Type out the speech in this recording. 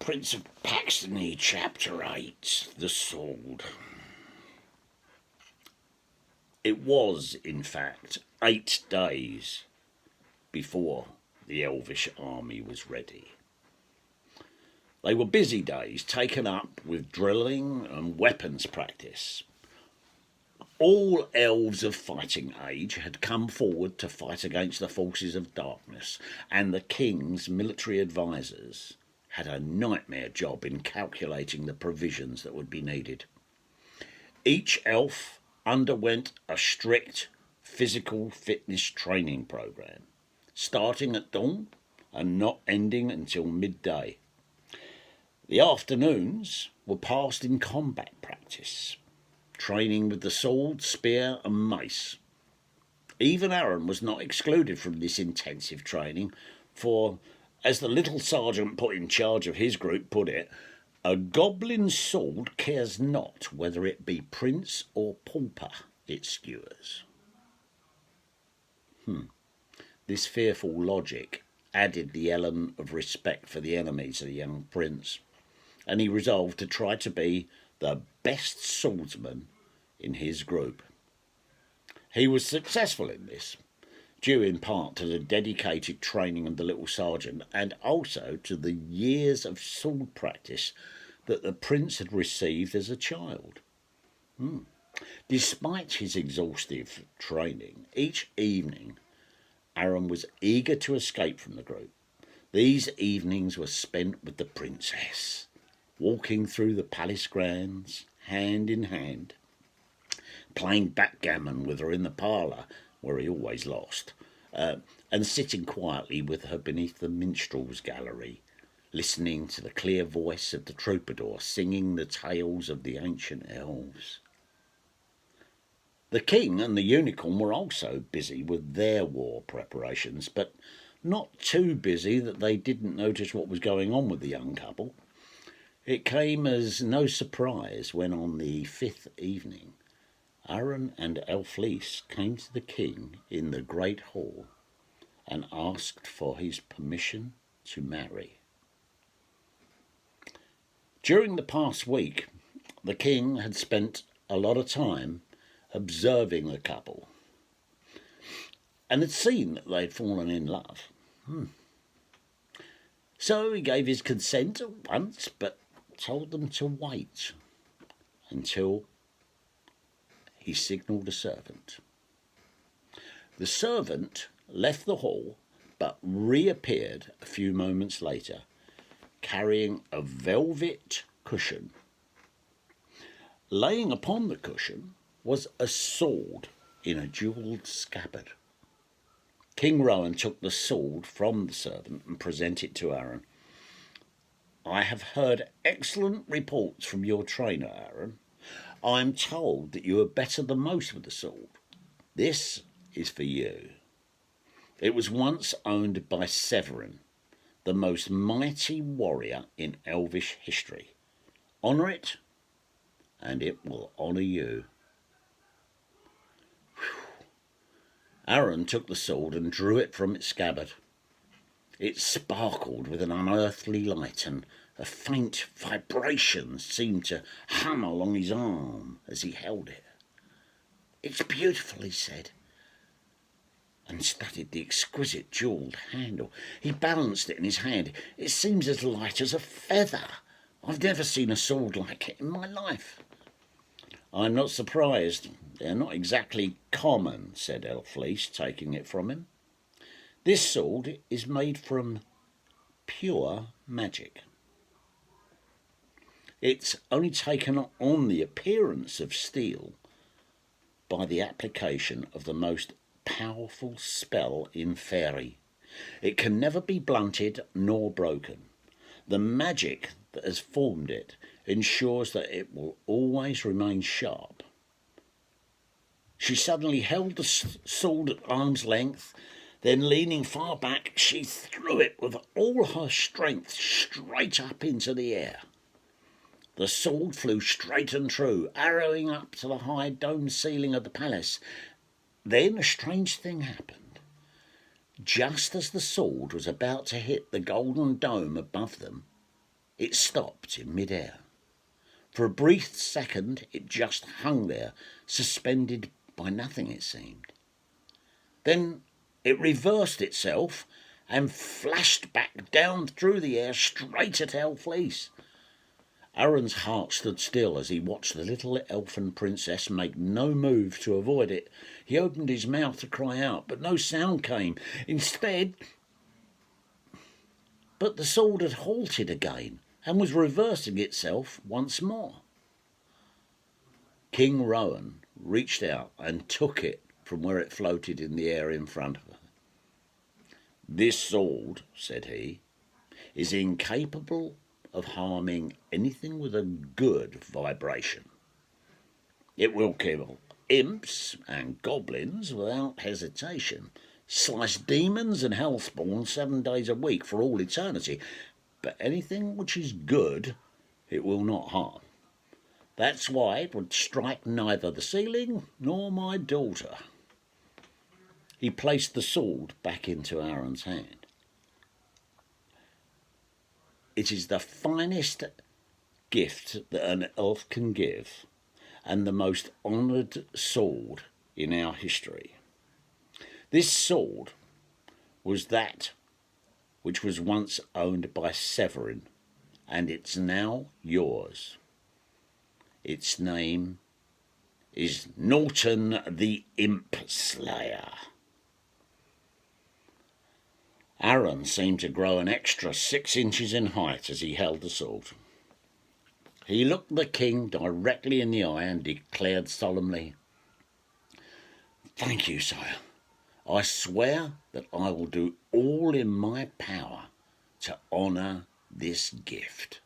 Prince of Paxony, Chapter 8, The Sword. It was, in fact, 8 days before the Elvish army was ready. They were busy days, taken up with drilling and weapons practice. All elves of fighting age had come forward to fight against the forces of darkness, and the king's military advisers had a nightmare job in calculating the provisions that would be needed. Each elf underwent a strict physical fitness training program, starting at dawn and not ending until midday. The afternoons were passed in combat practice, training with the sword, spear and mace. Even Aaron was not excluded from this intensive training, for, as the little sergeant put in charge of his group put it, a goblin sword cares not whether it be prince or pauper it skewers. This fearful logic added the element of respect for the enemy to the young prince, and he resolved to try to be the best swordsman in his group. He was successful in this, due in part to the dedicated training of the little sergeant and also to the years of sword practice that the prince had received as a child. Despite his exhaustive training, each evening Aaron was eager to escape from the group. These evenings were spent with the princess, walking through the palace grounds, hand in hand, playing backgammon with her in the parlour, where he always lost, and sitting quietly with her beneath the minstrel's gallery, listening to the clear voice of the troubadour singing the tales of the ancient elves. The king and the unicorn were also busy with their war preparations, but not too busy that they didn't notice what was going on with the young couple. It came as no surprise when on the 5th evening Aaron and Elflise came to the king in the great hall and asked for his permission to marry. During the past week, the king had spent a lot of time observing the couple and had seen that they'd fallen in love. So he gave his consent at once, but told them to wait until he signalled a servant. The servant left the hall but reappeared a few moments later carrying a velvet cushion. Laying upon the cushion was a sword in a jewelled scabbard. King Rowan took the sword from the servant and presented it to Aaron. "I have heard excellent reports from your trainer, Aaron. I am told that you are better than most with the sword. This is for you. It was once owned by Severin, the most mighty warrior in Elvish history. Honour it, and it will honour you." Aaron took the sword and drew it from its scabbard. It sparkled with an unearthly light, and a faint vibration seemed to hum along his arm as he held it. "It's beautiful," he said, and studied the exquisite jewelled handle. He balanced it in his hand. "It seems as light as a feather. I've never seen a sword like it in my life." "I'm not surprised. They're not exactly common," said Elflise, taking it from him. "This sword is made from pure magic. It's only taken on the appearance of steel by the application of the most powerful spell in fairy. It can never be blunted nor broken. The magic that has formed it ensures that it will always remain sharp." She suddenly held the sword at arm's length, then leaning far back, she threw it with all her strength straight up into the air. The sword flew straight and true, arrowing up to the high domed ceiling of the palace. Then a strange thing happened. Just as the sword was about to hit the golden dome above them, It stopped in mid-air. For a brief second it just hung there, suspended by nothing it seemed. Then it reversed itself and flashed back down through the air straight at our fleece. Aaron's heart stood still as he watched the little elfin princess make no move to avoid it. He opened his mouth to cry out, but no sound came. But the sword had halted again and was reversing itself once more. King Rowan reached out and took it from where it floated in the air in front of her. "This sword," said he, "is incapable of harming anything with a good vibration. It will kill imps and goblins without hesitation, slice demons and hellspawn 7 days a week for all eternity, but anything which is good it will not harm. That's why it would strike neither the ceiling nor my daughter." He placed the sword back into Aaron's hand. "It is the finest gift that an elf can give, and the most honoured sword in our history. This sword was that which was once owned by Severin, and it's now yours. Its name is Norton the Imp Slayer." Aaron seemed to grow an extra 6 inches in height as he held the sword. He looked the king directly in the eye and declared solemnly, "Thank you, sire. I swear that I will do all in my power to honour this gift."